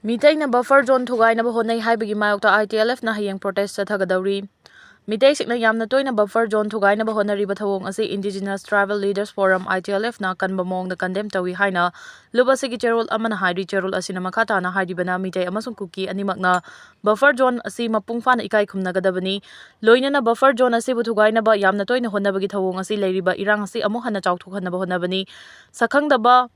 Meitei na buffer zone thugainaba honai haibagi mayokta ITLF na hayeng protest chathagadauri. Meitei sikna yamna toina buffer zone thugainaba honariba thawong asi Indigenous Tribal Leaders Forum ITLF na kanba mongda condemn tawi haina lubasigi cherol amana hairi cherol asina makata na hairibana Meitei amasung Kuki animakna buffer zone asi mapung fana ikai khumnagadabani loina na buffer zone asi buthugainaba yamna toina honabagi thawong asi leiriba irang asi amu hana chawthukhanaba honabani sakhangdaba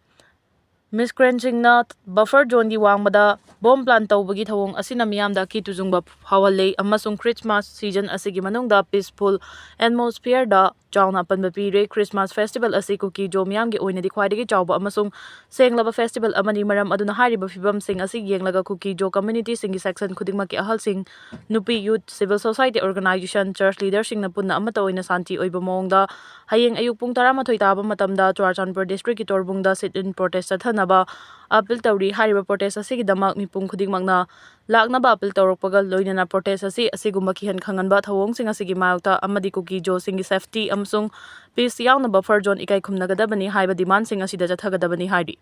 miscreanting na buffer zone di wangmada bomb plan tawbagi thawong asina miyamda kituzungba hawale amasung Christmas season asigi manungda peaceful atmosphere da chawna panba pire. Christmas festival asi Kuki jo miyamgi oinadi khwaidagi chawba amasung senglaba festival amani maram aduna hariba fibam sing asi yenglaga Kuki jo community singi section khudingmaki ahal sing nupi youth civil society organization church leaders sing na punna amata oina santi oiba mongda hayeng ayuk pung 13 taba matamda Churachandpur district ki torbungda sit in protest athanaba appeal tawri hariba protest asigi damak mipung khudingmakna laknaba appeal tawrokpaga loinana protest asi asigumba kihan khanganba thawong sing asigi mayokta Amadi Kuki jo singi safety amsung peace yauna buffer zone ikai khumnagadabani haiba demand sing asida chathagadabani hairi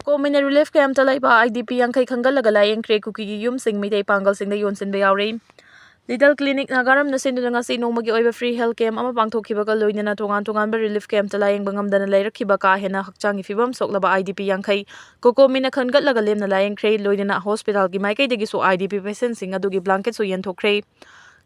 Community relief camp talaiba IDP yankai khangalaga layeng kre Kuki gi yum sing Meitei pangal sing da yonsinba yawre Little Clinic Nagaram na sinduna nga si nongmagi oiba free health camp ama pangthokhibaga loinana tongan-tonganba relief camp talayeng bangamdana lairakhiba ka hena hakchangi fibam soklaba IDP yankai kokomina khangatlaga lemna layeng kre loinana hospital gi maikaidagi so IDP patient sing adugi blanket so yenthokre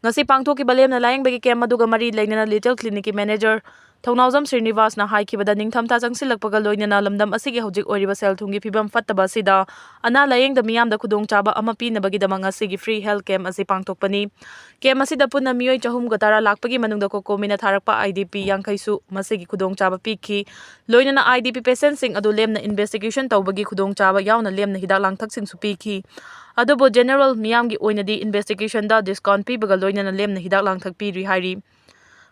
ngasi pangthokhiba lemna layeng bagi camp aduga mari lainana Little Clinic ki manager Thongnaujam Srinivas na haikibada ningthamta changsilakpaga loinana lamdam asigi hojik oiriba selthungi fibam fattaba sida ana layeng da miyamda khudongchaba ama pinabagi damang asigi free health camp asi pangthokpani camp asida punna mioi 310 lakpagi manungda kokomina tharakpa IDP yankaisu masigi khudongchaba pikhi loinana IDP patient sing adu lemna investigation tawbagi khudongchaba yauna lemna hidak langthak sing su pikhi adubo general miyamgi oinadi investigation da discount pibaga loinana lemna hidak langthak piri hairi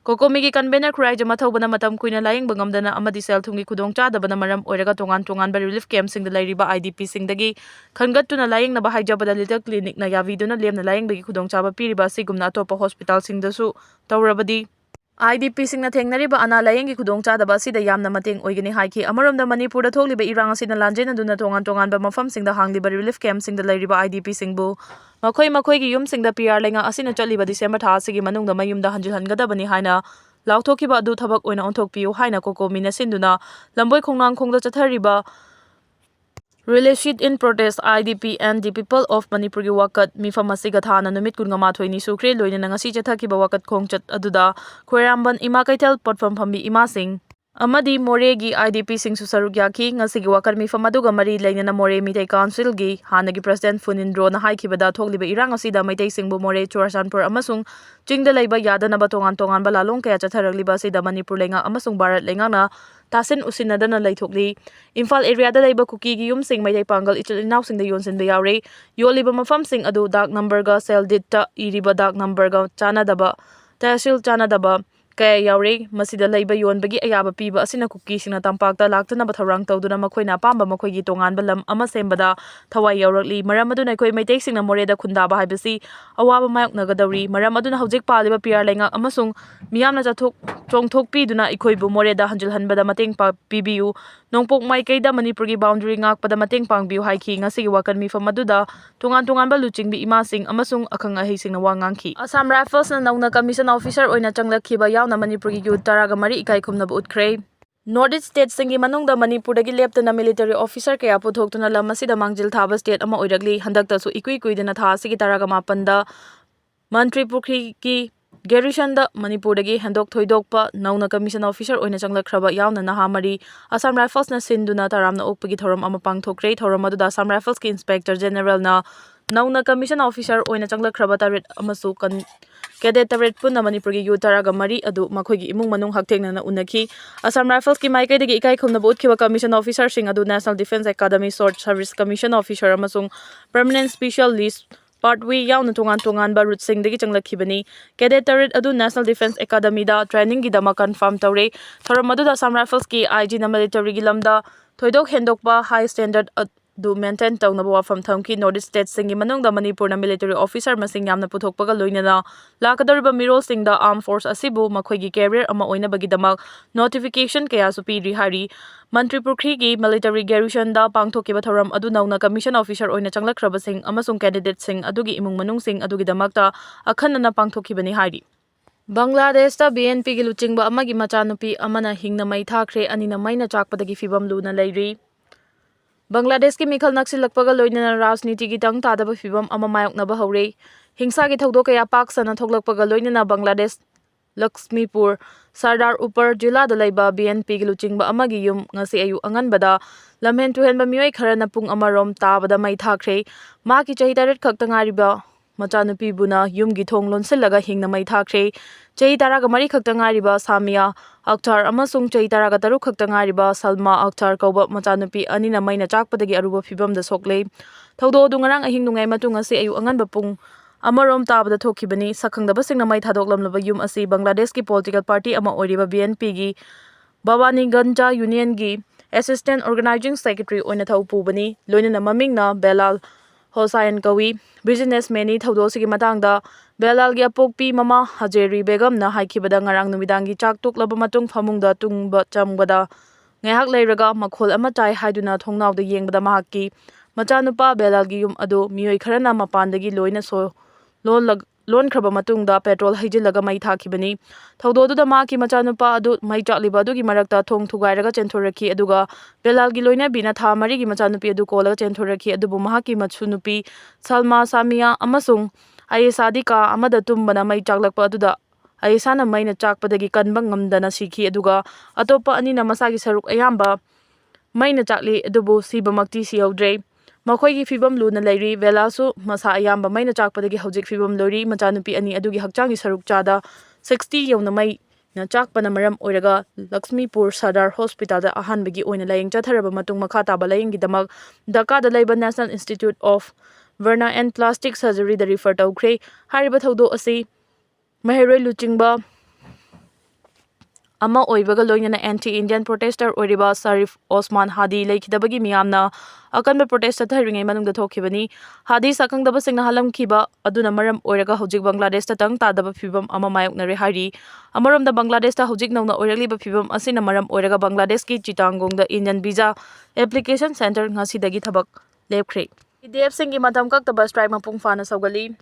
Kokomigi convener Khrai jama thawbana matam kuina layeng bangamdana amadi selthungi khudongchadabana maram oiraga tongan-tonganba relief camp sing da lairiba IDP sing dagi khangattuna layeng na bahajabada Little Clinic na yaviduna lemna layeng bagi khudongchaba piriba sigumna atopa hospital sing dasu tawrabadi IDP sing na thengnariba ana layeng gi khudongchadaba sida yamna mateng oigani haiki amaromda Manipur da thokliba irang asina lanjena duna tongan-tonganba mafam sing da hangliba relief camp sing da lairiba IDP sing bu makhoi gi yum sing da PR lenga asina chaliba December tha asigi manungda mayumda hanjilhangadabani haina lauthokiba adu thabak oina onthokpiu haina kokomina sinduna lamboi khongnang khongda chathariba Release in protest IDP and the people of Manipur gi wakat mifam asiga thana numit kungama thoini sukre loinana ngasi chathakiba wakat khongchat aduda khoiramban ima kaitel potfam phambi ima sing amadi more gi IDP sing su saruk yaki ngasi gi wakat mifam aduga mari lainana more Meitei council gi hanagi president Funindro na haikibada thokliba irang asida Meitei singbu more Churachandpur amasung chingda laiba yadanaba tongan balalong kaya chatharakliba sida Manipur lenga amasung Bharat lenga na tasin usinadana laithokli Imphal area da laiba Kuki gi yum sing Meitei pangal ichil inaw sing da yonsinba yawre yoliba mafam sing adu dak number ga cell ditta iriba dak number ga chanadaba tahsil chanadaba kaya yawre masida laiba yonbagi ayaba piba asina Kuki singna tampakta laktanaba tharang tawduna makhoina pamba makhoigi tonganba lam ama sembada thawai yawrakli maram aduna khoi Meitei singna moreda khundaba haibasi awaba mayoknagadawri maram aduna hojik paliba PR lenga amasung miyamna chathok chongthok piduna ikhoibu moreda hanjilhanbada mateng pibiu nongpok maikaida Manipur gi boundary ngakpada mateng pangbiu haiki ngasigi wakan mifam aduda tongan-tonganba luchingbi ima sing amasung akhang ahei singna wa ngangki Assam Rifles na nauna commission officer oina changlakhiba yauna Manipur gi youth taraga mari ikai khumnaba utkre Northeast state singi manungda Manipur dagi leptana military officer kaya puthokhtuna lam asida mangjil thaba state ama oiragli handakta su ikui kuidana tha asigi taraga mapanda Mantri Pukri ki Garrison da Manipur dagi handok thoidokpa nauna commission officer oina changlakhraba yauna nahamari Assam Rifles na sinduna taramna okpagi thoram ama pangthokre thoram aduda Assam Rifles ki inspector general na nauna commission officer oina changlakhraba taret amasu kan cadet taret punna Manipur gi youth taraga mari adu makhoigi imung manung hakthengna na unakhi Assam Rifles ki maikai dagi ikai khumna butkiba commission officer sing adu National Defence Academy Short Service Commission officer amasung permanent special list Partway yauna tongan ba route sing dagi changlakhibani cadet turret adu National Defence Academy da training gi dama confirm tawre thoram adu da Assam Rifles ki IG na military gi lamda thoidok hendokpa high standard du maintain tꯧnaba wafam thamki North East States-singi manungda Manipurna military officer masing yamna puthokpaga loinana lakadoriba mirolsingda armed force asibu makhoigi career ama oinabagidamak notification kaya su piri hari Mantri Purkhigi military garrisonda pangthokiba thoram adu nauna commission officer oina changlakhrabasing amasung candidate sing adugi imung manungsing adugidamakta akhanna pangthokibani hari Bangladeshta BNP gi luchingba amagi machanupi amana hingna mai thakre anina maina chakpadagi fibam luna leiri Bangladesh ki mikhal naksilakpaga loinana rajniti gi tang tadaba fibam ama mayoknaba hore hingsa gi thodok kaya pak sana thoglakpaga loinana Bangladesh Lakshmipur Sardar Upar Jila da laiba BNP gi luchingba amagi yum ngasi ayu anganbada lamhen tuhenba mioi kharana pung amarom tabada mai thakre ma ki chahi taret khakta ngariba machanupi buna yum gi thong lonsillaga hingna mai thakre chahi taraga mari khakta ngariba Samia Akhtar amasung chahi taraga taru khakta ngariba Salma Akhtar kauba machanupi anina maina chakpadagi aruba fibamda sokle thodo du ngarang ahing nungai matung ngasi ayu anganba pung Amarom tabada thokibani sakhangdaba singna mai thadoklamlaba yum asi Bangladesh ki political party ama oiriba BNP gi Bawani Ganja Union gi assistant organizing secretary oina thau pubani loinana mamingna Belal Hossain kawi businessman ni thodo sigi matangda Belal gi apokpi mama Hajeri Begum na haikibada ngarang numidangi chak toklaba matung famungda tungba chamgada ngahak leiraga makhol ama chai haiduna thongnawda yengbada mahakki machanupa Belal gi yum adu mioi kharana mapandagi loina so lon khraba matungda petrol haijilaga mai thakibani thododuda ma ki machanupa adu mai chakliba adu gi marakta thong thugairaga chenthoraki aduga Belal gi loina bina tha mari gi machanupi adu kolaga chenthoraki adubu mahaki machunupi Salma Samia amasung Ayesadi ka amada tumbana mai chaklakpa aduda Ayesana maina chakpadagi kanba ngamdana sikhi aduga atopa anina masagi saruk ayamba maina chakli adubu sibamakti siyaudre Makhoigi fibam luna leiri Velasu masa ayamba maina chakpadagi hojik fibam lori machanupi ani adugi hakchangi saruk chada 60 yauna mai na chakpana maram oiraga Lakshmipur Sadar Hospital da ahanbagi oina laying chatharaba matung makha taba laying gidamak Dhaka da laiba National Institute of Verna and Plastic Surgery da refer tawkhre hariba thodo asi Maheroi luchingba ama oibaga loinana anti-Indian protester oiriba Sarif Osman Hadi leikidabagi miyamna akanba protest tharingai manungda thokibani Hadi sakangdaba singna halamkiba aduna maram oiraga hojik Bangladesh ta tang tadaba fibam ama mayoknare hari amaromda Bangladesh ta hojik nauna oiragliba fibam asina maram oiraga Bangladesh ki Chittagongda Indian visa application center ngasidagi thabak lepkhre BDF singi matam kaktaba strike mapung fana saugali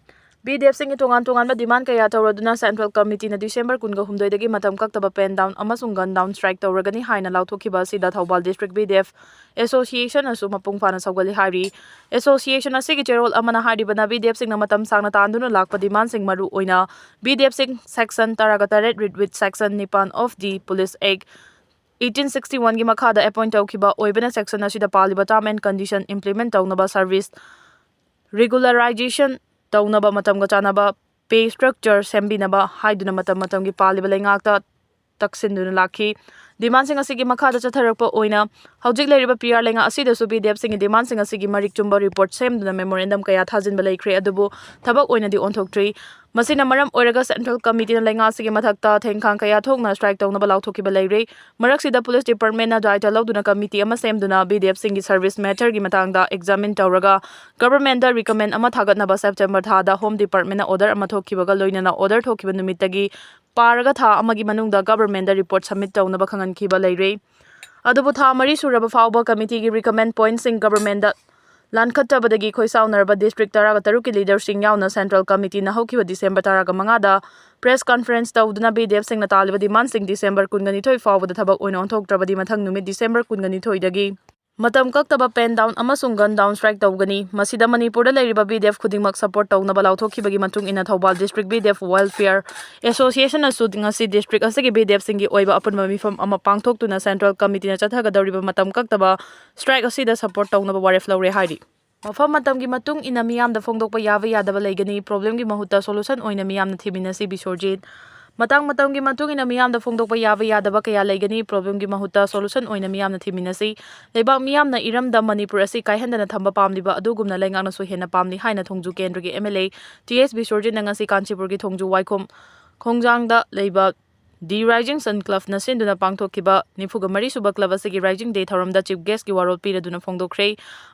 BDF singi tongan demand kaya tawraduna Central Committee na December 18 dagi matam kaktaba pen down amasung gun down strike tawragani haina lauthokiba sida Thoubal District BDF Association asu mapung fana saugali hari Association asigi cherol amana haribana BDF singna matam sangna tanduna lakpa demand sing maru oina BDF sing section taragataret read with section nipan of the Police Act 1861 gi makhada appoint tawkiba oibana section asida paliba term and condition implement tawnaba service regularization tawnaba matamga chanaba pay structure sembinaba haiduna matamgi paliba lengakta taksinduna lakhi demand sing asigi makhada chatharakpa oina hojik leiriba PR lenga asida su BDF sing demand sing asigi marik chumba report semduna memorandum kaya thajinba leikre adubu thabak oina di onthoktrei masina maram oiraga Central Committee na lenga asigi mathakta thengkhang kaya thokna strike tawnaba lauthokiba leire maraksida Police Department na daita lauduna committee ama semduna BDF sing service matter gi matangda examine tawraga government da recommend ama thagatnaba September thada Home Department na order ama thokibaga loinana order thokiba numittagi paraga tha amagi manungda government da report submit tawnaba khangankiba leire adubu tha mari suraba fawba committee gi recommend points sing government da Lankhattabadagi khoisaunarba district taraga taruki leadership yauna Central Committee na hokiba December taraga mangada press conference tawduna BDF singna taliba demand sing December 12 fawbada thabak oina onthoktrabadi mathang numit December 12 dagi matam kaktaba pen down amasung gun down strike tawgani masida Manipur da leiriba BDF khudingmak support tawna balauthokibagi matung ina Thoubal District BDF Welfare Association asu ngasi district asigi BDF singi oiba apunba mifam ama pangthoktuna Central Committee na chathagadawriba matam kaktaba strike asida support tawna waref lawre hari mafam matamgi matung ina miyamda phongdokpa yaba yadaba leigani problem gi mahutta solution oina miyamna thiminasi bisorjit matang matamgi matung ina miyamda phongdokpa yaba yadaba kaya leigani problem gi mahutta solution oina miyamna thiminasi leibak miyamna iramda Manipur asi kaihandana thamba pamliba adugumna lengakna su hena pamni haina thongju kendra gi MLA TS Bisorjit ngasi Kanchipur gi thongju waikhom khongjangda leiba D rising ꯁꯟ ꯀ꯭ꯂꯕꯅ ꯁꯤꯟꯗꯨꯅ ꯄꯥꯡꯊꯣꯛꯈꯤꯕ 43ꯁꯨꯕ club ꯑꯁꯤꯒꯤ rising ꯗꯦ ꯊꯧꯔꯝꯗ chief ꯒꯦꯁꯀꯤ ꯋꯥꯔꯣꯜ ꯄꯤꯔꯗꯨꯅ ꯐꯣꯡꯗꯣꯛꯈ꯭ꯔꯦ꯫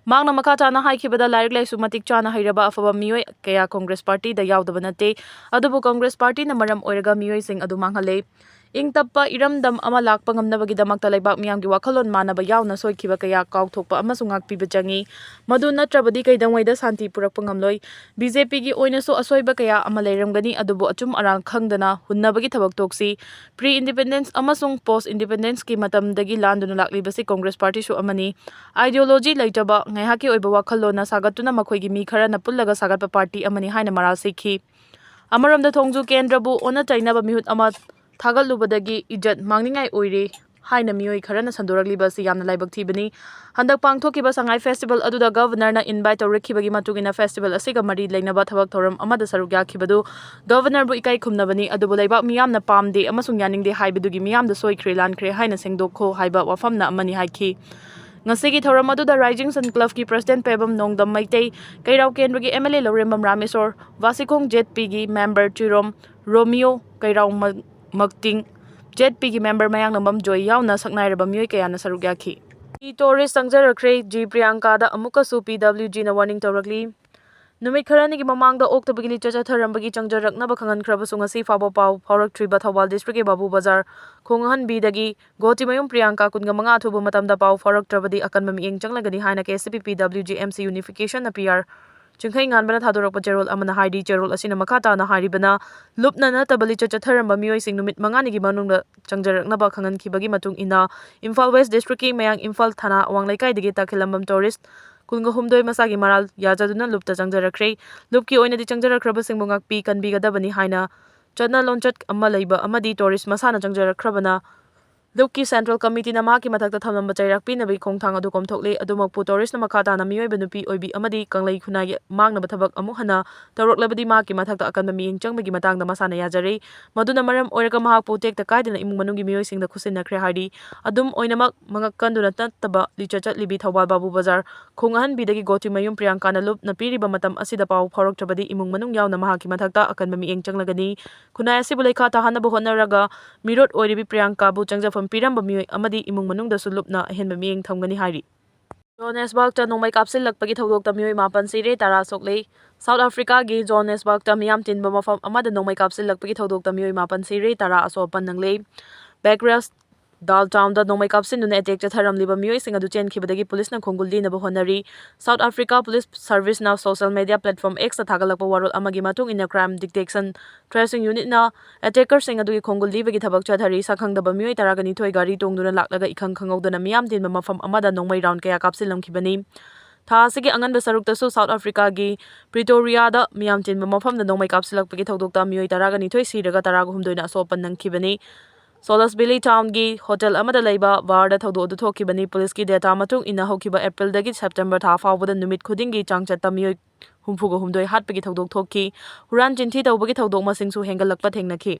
ꯃꯍꯥꯛꯅ ꯃꯈꯥ ꯇꯥꯅ ꯍꯥꯏꯈꯤꯕꯗ ꯂꯥꯏꯔꯤꯛ ꯂꯥꯏꯁꯨ ꯃꯇꯤꯛ ꯆꯥꯅ ꯍꯩꯔꯕ ꯑꯐꯕ ꯃꯤꯑꯣꯏ ꯀꯌꯥ ꯀꯣꯡꯒ꯭ꯔꯦꯁ ꯄꯥꯔꯇꯤꯗ ꯌꯥꯎꯗꯕ ꯅꯠꯇꯦ, ꯑꯗꯨꯕꯨ ꯀꯣꯡꯒ꯭ꯔꯦꯁ ꯄꯥꯔꯇꯤꯅ ꯃꯔꯝ ꯑꯣꯏꯔꯒ ꯃꯤꯑꯣꯏꯁꯤꯡ ꯑꯗꯨ ꯃꯥꯡꯍꯜꯂꯦ꯫ ꯏꯪ ꯇꯞꯄ ꯏꯔꯝꯗꯝ ꯑꯃ ꯂꯥꯛꯄ ꯉꯝꯅꯕꯒꯤꯗꯃꯛꯇ ꯂꯩꯕꯥꯛ ꯃꯤꯌꯥꯝꯒꯤ ꯋꯥꯈꯜꯂꯣꯟ ꯃꯥꯟꯅꯕ ꯌꯥꯎꯅ ꯁꯣꯏꯈꯤꯕ ꯀꯌꯥ ꯀꯥꯎꯊꯣꯛꯄ ꯑꯃꯁꯨꯡ ꯉꯥꯛꯄꯤꯕ ꯆꯪꯏ꯫ ꯃꯗꯨ ꯅꯠꯇ꯭ꯔꯕꯗꯤ ꯀꯩꯗꯧꯉꯩꯗ ꯁꯥꯟꯇꯤ ꯄꯨꯔꯛꯄ ꯉꯝꯂꯣꯏ꯫ ꯕꯤꯖꯦꯄꯤꯒꯤ ꯑꯣꯏꯅꯁꯨ ꯑꯁꯣꯏꯕ ꯀꯌꯥ ꯑꯃ ꯂꯩꯔꯝꯒꯅꯤ, ꯑꯗꯨꯕꯨ ꯑꯆꯨꯝ ꯑꯔꯥꯟ ꯈꯪꯗꯅ ꯍꯨꯟꯅꯕꯒꯤ ꯊꯕꯛ ꯇꯣꯛꯁꯤ꯫ ꯄ꯭ꯔꯤ ꯏꯟꯗꯤꯄꯦꯟꯗꯦꯟꯁ ꯑꯃꯁꯨꯡ ꯄꯣꯁ ꯏꯟꯗꯤꯄꯦꯟꯗꯦꯟꯁꯀꯤ ꯃꯇꯝꯗꯒꯤ ꯂꯥꯟꯗꯨꯅ ꯂꯥꯛꯂꯤꯕꯁꯤ ꯀꯣꯡꯒ꯭ꯔꯦꯁ ꯄꯥꯔꯇꯤꯁꯨ ꯑꯃꯅꯤ꯫ ꯑꯥꯏꯗꯤꯑꯣꯂꯣꯖꯤ ꯂꯩꯇꯕ, ꯉꯥꯏꯍꯥꯛꯀꯤ ꯑꯣꯏꯕ ꯋꯥꯈꯜꯂꯣꯟꯅ ꯁꯥꯒꯠꯇꯨꯅ ꯃꯈꯣꯏꯒꯤ ꯃꯤ ꯈꯔꯅ ꯄꯨꯜꯂꯒ ꯁꯥꯒꯠꯄ ꯄꯥꯔꯇꯤ ꯑꯃꯅꯤ ꯍꯥꯏꯅ ꯃꯔꯥꯜ ꯁꯤꯈꯤ꯫ ꯑꯃꯔꯣꯝꯗ ꯊꯣꯡꯖꯨ ꯀꯦꯟꯗ꯭ꯔꯕꯨ ꯑꯣꯟꯅ ꯇꯩꯅꯕ ꯃꯤꯍꯨꯠ ꯑꯃ ꯊꯥꯒꯠꯂꯨꯕꯗꯒꯤ ꯏꯖꯠ ꯃꯥꯡꯅꯤꯡꯉꯥꯏ ꯑꯣꯏꯔꯦ ꯍꯥꯏꯅ ꯃꯤꯑꯣꯏ ꯈꯔꯅ ꯁꯟꯗꯣꯔꯛꯂꯤꯕ ꯑꯁꯤ ꯌꯥꯝꯅ ꯂꯥꯏꯕꯛ ꯊꯤꯕꯅꯤ꯫ ꯍꯟꯗꯛ ꯄꯥꯡꯊꯣꯛꯈꯤꯕ ꯁꯉꯥꯏ ꯐꯦꯁꯇꯤꯚꯦꯜ ꯑꯗꯨꯗ ꯒꯚꯔꯅꯔꯅ ꯏꯟꯚꯥꯏꯠ ꯇꯧꯔꯛꯈꯤꯕꯒꯤ ꯃꯇꯨꯡꯏꯟꯅ ꯐꯦꯁꯇꯤꯚꯦꯜ ꯑꯁꯤꯒ ꯃꯔꯤ ꯂꯩꯅꯕ ꯊꯕꯛ ꯊꯧꯔꯝ ꯑꯃꯗ ꯁꯔꯨꯛ ꯌꯥꯈꯤꯕꯗꯨ ꯒꯚꯔꯅꯔꯕꯨ ꯏꯀꯥꯏ ꯈꯨꯝꯅꯕꯅꯤ, ꯑꯗꯨꯕꯨ ꯂꯩꯕꯥꯛ ꯃꯤꯌꯥꯝꯅ ꯄꯥꯝꯗꯦ ꯑꯃꯁꯨꯡ ꯌꯥꯅꯤꯡꯗꯦ ꯍꯥꯏꯕꯗꯨꯒꯤ ꯃꯤꯌꯥꯝꯗ ꯁꯣꯏꯈ꯭ꯔꯦ ꯂꯥꯟꯈ꯭ꯔꯦ ꯍꯥꯏꯅ ꯁꯦꯡꯗꯣꯛꯈꯣ ꯍꯥꯏꯕ ꯋꯥꯐꯝꯅ ꯑꯃꯅꯤ ꯍꯥꯏꯈꯤ꯫ ꯉꯁꯤꯒꯤ ꯊꯧꯔꯝ ꯑꯗꯨꯗ ꯔꯥꯏꯖꯤꯡ ꯁꯟ ꯀ꯭ꯂꯕꯀꯤ ꯄ꯭ꯔꯁꯤꯗꯦꯟꯠ ꯄꯦꯕꯝ ꯅꯣꯡꯗꯝ ꯃꯩꯇꯩ, ꯀꯩꯔꯥꯎ ꯀꯦꯟꯗ꯭ꯔꯒꯤ ꯑꯦꯝ.ꯑꯦꯜ.ꯑꯦ. ꯂꯧꯔꯦꯝꯕꯝ ꯔꯥꯃꯦꯁꯣꯔ, ꯋꯥꯁꯤꯈꯣꯡ ꯖꯦꯠ.ꯄꯤ.ꯒꯤ ꯃꯦꯝꯕꯔ ꯆꯨꯏꯔꯣꯝ ꯔꯣꯃꯤꯌꯣ, ꯀꯩꯔꯥꯎ ꯃꯛꯇꯤꯡ ꯖꯦꯠ.ꯄꯤ.ꯒꯤ ꯃꯦꯝꯕꯔ ꯃꯌꯥꯡꯂꯝꯕꯝ ꯖꯣꯏ ꯌꯥꯎꯅ ꯁꯛꯅꯥꯏꯔꯕ ꯃꯤꯑꯣꯏ ꯀꯌꯥꯅ ꯁꯔꯨꯛ ꯌꯥꯈꯤ꯫ Tourist ꯆꯪꯖꯔꯛꯈ꯭ꯔꯦ, G. ꯄ꯭ꯔꯤꯌꯥꯡꯀꯥꯗ ꯑꯃꯨꯛꯀꯁꯨ ꯄꯤ.ꯗꯕ꯭ꯂꯤꯎ.ꯖꯤꯅ ꯋꯥꯔꯅꯤꯡ ꯇꯧꯔꯛꯂꯤ꯫ ꯅꯨꯃꯤꯠ ꯈꯔꯅꯤꯒꯤ ꯃꯃꯥꯡꯗ ꯑꯣꯛꯇꯕꯒꯤ ꯂꯤꯆꯠ ꯆꯠꯊꯔꯝꯕꯒꯤ ꯆꯪꯖꯔꯛꯅꯕ ꯈꯪꯍꯟꯈ꯭ꯔꯕꯁꯨ ꯉꯁꯤ ꯐꯥꯎꯕ ꯄꯥꯎ ꯐꯥꯎꯔꯛꯇ꯭ꯔꯤꯕ ꯊꯧꯕꯥꯜ ꯗꯤꯁꯇ꯭ꯔꯤꯛꯀꯤ ꯕꯥꯕꯨ ꯕꯖꯥꯔ ꯈꯣꯡꯍꯟꯕꯤꯗꯒꯤ ꯒꯣꯇꯤꯃꯌꯨꯝ ꯄ꯭ꯔꯤꯌꯥꯡꯀꯥ 25 ꯑꯊꯨꯕ ꯃꯇꯝꯗ ꯄꯥꯎ ꯐꯥꯎꯔꯛꯇ꯭ꯔꯕꯗꯤ ꯑꯀꯟꯕ ꯃꯤꯠꯌꯦꯡ ꯆꯪꯂꯒꯅꯤ ꯍꯥꯏꯅ ꯀꯦ.ꯑꯦꯁ.ꯁꯤ.ꯄꯤ. ꯄꯤ.ꯗꯕ꯭ꯂꯤꯎ.ꯖꯤ. ꯑꯦꯝ.ꯁꯤ. ꯌꯨꯅꯤꯐꯤꯀꯦꯁꯟꯅ ꯄꯤ.ꯑꯥꯔ. ꯆꯤꯡꯈꯩ ꯉꯥꯟꯕꯅ ꯊꯥꯗꯣꯔꯛꯄ ꯆꯦꯔꯣꯜ ꯑꯃꯅ ꯍꯥꯏꯔꯤ꯫ ꯆꯦꯔꯣꯜ ꯑꯁꯤꯅ ꯃꯈꯥ ꯇꯥꯅ ꯍꯥꯏꯔꯤꯕꯅ ꯂꯨꯞꯅ ꯅꯠꯇꯕ ꯂꯤꯆꯠ ꯆꯠꯊꯔꯝꯕ ꯃꯤꯑꯣꯏꯁꯤꯡ ꯅꯨꯃꯤꯠ 5ꯅꯤꯒꯤ ꯃꯅꯨꯡꯗ ꯆꯪꯖꯔꯛꯅꯕ ꯈꯪꯍꯟꯈꯤꯕꯒꯤ ꯃꯇꯨꯡ ꯏꯟꯅ ꯏꯝꯐꯥꯜ ꯋꯦꯁ ꯗꯤꯁꯇ꯭ꯔꯤꯛꯀꯤ ꯃꯌꯥꯡ ꯏꯝꯐꯥꯜ ꯊꯥꯅꯥ ꯑꯋꯥꯡ ꯂꯩꯀꯥꯏꯗꯒꯤ ꯇꯈꯦꯜꯂꯝꯕꯝ ꯇꯣꯔꯤꯁꯠ 28 ꯃꯁꯥꯒꯤ ꯃꯔꯥꯜ ꯌꯥꯖꯗꯨꯅ ꯂꯨꯞꯇ ꯆꯪꯖꯔꯛꯈ꯭ꯔꯦ꯫ ꯂꯨꯞꯀꯤ ꯑꯣꯏꯅꯗꯤ ꯆꯪꯖꯔꯛꯈ꯭ꯔꯕꯁꯤꯡꯕꯨ ꯉꯥꯛꯄꯤ ꯀꯟꯕꯤꯒꯗꯕꯅꯤ ꯍꯥꯏꯅ ꯆꯠꯅ ꯂꯣꯟꯆꯠ ꯑꯃ ꯂꯩꯕ ꯑꯃꯗꯤ ꯇꯣꯔꯤꯁꯠ ꯃꯁꯥꯅ ꯆꯪꯖꯔꯛꯈ꯭ꯔꯕꯅ ꯂꯨꯞꯀꯤ ꯁꯦꯟꯇ꯭ꯔꯦꯜ ꯀꯃꯤꯇꯤꯅ ꯃꯍꯥꯛꯀꯤ ꯃꯊꯛꯇ ꯊꯝꯂꯝꯕ ꯆꯩꯔꯥꯛ ꯄꯤꯅꯕꯒꯤ ꯈꯣꯡꯊꯥꯡ ꯑꯗꯨ ꯀꯣꯝꯊꯣꯛꯂꯦ꯫ ꯑꯗꯨꯃꯛꯄꯨ ꯇꯣꯔꯤꯁꯠꯅ ꯃꯈꯥ ꯇꯥꯅ ꯃꯤꯑꯣꯏꯕ, ꯅꯨꯄꯤ ꯑꯣꯏꯕꯤ ꯑꯃꯗꯤ ꯀꯪꯂꯩ ꯈꯨꯟꯅꯥꯏꯒꯤ ꯃꯥꯡꯅꯕ ꯊꯕꯛ ꯑꯃꯨꯛ ꯍꯟꯅ ꯇꯧꯔꯛꯂꯕꯗꯤ ꯃꯍꯥꯛꯀꯤ ꯃꯊꯛꯇ ꯑꯀꯟꯕ ꯃꯤꯠꯌꯦꯡ ꯆꯪꯕꯒꯤ ꯃꯇꯥꯡꯗ ꯃꯁꯥꯅ ꯌꯥꯖꯔꯦ꯫ ꯃꯗꯨꯅ ꯃꯔꯝ ꯑꯣꯏꯔꯒ ꯃꯍꯥꯛꯄꯨ ꯇꯦꯛꯇ ꯀꯥꯏꯗꯅ ꯏꯃꯨꯡ ꯃꯅꯨꯡꯒꯤ ꯃꯤꯑꯣꯏꯁꯤꯡꯗ ꯈꯨꯠꯁꯤꯟꯅꯈ꯭ꯔꯦ ꯍꯥꯏꯔꯤ꯫ ꯑꯗꯨꯝ ꯑꯣꯏꯅꯃꯛ ꯃꯉꯛ ꯀꯟꯗꯨꯅ ꯅꯠꯇꯕ ꯂꯤꯆꯠ ꯆꯠꯂꯤꯕꯤ ꯊꯧꯕꯥꯜ ꯕꯥꯕꯨ ꯕꯖꯥꯔ ꯈꯣꯡꯍꯟꯕꯤꯗꯒꯤ ꯒꯣꯇꯤꯃꯌꯨꯝ ꯄ꯭ꯔꯤꯌꯥꯡꯀꯥꯅ ꯂꯨꯞꯅ ꯄꯤꯔꯤꯕ ꯃꯇꯝ ꯑꯁꯤꯗ ꯄꯥꯎ ꯐꯥꯎꯔꯛꯇ꯭ꯔꯕꯗꯤ ꯏꯃꯨꯡ ꯃꯅꯨꯡ ꯌꯥꯎꯅ ꯃꯍꯥꯛꯀꯤ ꯃꯊꯛꯇ ꯑꯀꯟꯕ ꯃꯤꯠꯌꯦꯡ ꯆꯪꯂꯒꯅꯤ꯫ ꯈꯨꯟꯅꯥꯏ ꯑꯁꯤꯕꯨ ꯂꯩꯈꯥ ꯇꯥꯍꯟꯅꯕ ꯍꯣꯠꯅꯔꯒ ꯃꯤꯔꯣꯠ ꯑꯣꯏꯔꯤꯕꯤ ꯄ꯭ꯔꯤꯌꯥꯡꯀꯥꯕꯨ ꯆꯪꯖꯐꯝ ꯄꯤꯔꯝꯕ ꯃꯤꯑꯣꯏ ꯑꯃꯗꯤ ꯏꯃꯨꯡ ꯃꯅꯨꯡꯗꯁꯨ ꯂꯨꯞꯅ ꯑꯍꯦꯟꯕ ꯃꯤꯠꯌꯦꯡ ꯊꯝꯒꯅꯤ ꯍꯥꯏꯔꯤ꯫ ꯖꯣꯍꯥꯟꯅꯦꯁꯕꯔꯒꯇ ꯅꯣꯡꯃꯩ ꯀꯥꯞꯁꯤꯜꯂꯛꯄꯒꯤ ꯊꯧꯗꯣꯛꯇ ꯃꯤꯑꯣꯏ 9 ꯁꯤꯔꯦ, 10 ꯁꯣꯛꯂꯦ꯫ ꯁꯥꯎꯊ ꯑꯐ꯭ꯔꯤꯀꯥꯒꯤ ꯖꯣꯍꯥꯟꯅꯦꯁꯕꯔꯒꯇ ꯃꯤꯌꯥꯝ ꯇꯤꯟꯕ ꯃꯐꯝ ꯑꯃꯗ ꯅꯣꯡꯃꯩ ꯀꯥꯞꯁꯤꯜꯂꯛꯄꯒꯤ ꯊꯧꯗꯣꯛꯇ ꯃꯤꯑꯣꯏ 9 ꯁꯤꯔꯦ, 10 ꯑꯁꯣꯛ-ꯑꯄꯟ ꯅꯪꯂꯦ꯫ ꯕꯦꯛꯔꯦꯁ ꯗꯥꯜꯇꯥꯎꯟꯗ ꯅꯣꯡꯃꯩ ꯀꯥꯞꯁꯤꯟꯗꯨꯅ ꯑꯦꯇꯦꯛ ꯆꯠꯊꯔꯝꯂꯤꯕ ꯃꯤꯑꯣꯏꯁꯤꯡ ꯑꯗꯨ ꯆꯦꯟꯈꯤꯕꯗꯒꯤ ꯄꯨꯂꯤꯁꯅ ꯈꯣꯡꯒꯨꯜ ꯂꯤꯅꯕ ꯍꯣꯠꯅꯔꯤ꯫ ꯁꯥꯎꯊ ꯑꯐ꯭ꯔꯤꯀꯥ ꯄꯨꯂꯤꯁ ꯁꯔꯚꯤꯁꯅ ꯁꯣꯁꯤꯌꯦꯜ ꯃꯤꯗꯤꯌꯥ ꯄ꯭ꯂꯦꯠꯐꯣꯔꯝ Xꯇ ꯊꯥꯒꯠꯂꯛꯄ ꯋꯥꯔꯣꯜ ꯑꯃꯒꯤ ꯃꯇꯨꯡ ꯏꯟꯅ ꯀ꯭ꯔꯥꯏꯝ ꯗꯤꯇꯦꯛꯁꯟ ꯇ꯭ꯔꯦꯁꯤꯡ ꯌꯨꯅꯤꯠꯅ ꯑꯦꯇꯦꯀꯔꯁꯤꯡ ꯑꯗꯨꯒꯤ ꯈꯣꯡꯒꯨꯜ ꯂꯤꯕꯒꯤ ꯊꯕꯛ ꯆꯠꯊꯔꯤ꯫ ꯁꯛꯈꯪꯗꯕ ꯃꯤꯑꯣꯏ 12 ꯒꯥꯔꯤ ꯇꯣꯡꯗꯨꯅ ꯂꯥꯛꯂꯒ ꯏꯈꯪ ꯈꯪꯍꯧꯗꯅ ꯃꯤꯌꯥꯝ ꯇꯤꯟꯕ ꯃꯐꯝ ꯑꯃꯗ ꯅꯣꯡꯃꯩ ꯔꯥꯎꯟꯗ ꯀꯌꯥ ꯀꯥꯞꯁꯤꯜꯂꯝꯈꯤꯕꯅꯤ꯫ ꯊꯥ ꯑꯁꯤꯒꯤ ꯑꯉꯟꯕ ꯁꯔꯨꯛꯇꯁꯨ ꯁꯥꯎꯊ ꯑꯐ꯭ꯔꯤꯀꯥꯒꯤ ꯄ꯭ꯔꯤꯇꯣꯔꯤꯌꯥꯗ ꯃꯤꯌꯥꯝ ꯇꯤꯟꯕ ꯃꯐꯝꯗ ꯅꯣꯡꯃꯩ ꯀꯥꯞꯁꯤꯜꯂꯛꯄꯒꯤ ꯊꯧꯗꯣꯛꯇ ꯃꯤꯑꯣꯏ 12 ꯁꯤꯔꯒ 13 ꯑꯁꯣꯛ-ꯑꯄꯟ ꯅꯪꯈꯤꯕꯅꯤ꯫ ꯁꯣꯂꯁꯕꯤꯂꯤ ꯇꯥꯎꯟꯒꯤ ꯍꯣꯇꯦꯜ ꯑꯃꯗ ꯂꯩꯕ ꯕꯥꯔꯗ ꯊꯧꯗꯣꯛ ꯑꯗꯨ ꯊꯣꯛꯈꯤꯕꯅꯤ꯫ ꯄꯨꯂꯤꯁꯀꯤ ꯗꯦꯇꯥ ꯃꯇꯨꯡ ꯏꯟꯅ ꯍꯧꯈꯤꯕ ꯑꯦꯄ꯭ꯔꯤꯜꯗꯒꯤ ꯁꯦꯞꯇꯦꯝꯕꯔ ꯊꯥ ꯐꯥꯎꯕꯗ ꯅꯨꯃꯤꯠ ꯈꯨꯗꯤꯡꯒꯤ ꯆꯥꯡꯆꯠꯇ ꯃꯤꯑꯣꯏ 62 ꯍꯥꯠꯄꯒꯤ ꯊꯧꯗꯣꯛ ꯊꯣꯛꯈꯤ꯫ ꯍꯨꯔꯥꯟ ꯆꯤꯟꯊꯤ ꯇꯧꯕꯒꯤ ꯊꯧꯗꯣꯛ ꯃꯁꯤꯡꯁꯨ ꯍꯦꯟꯒꯠꯂꯛꯄ ꯊꯦꯡꯅꯈꯤ꯫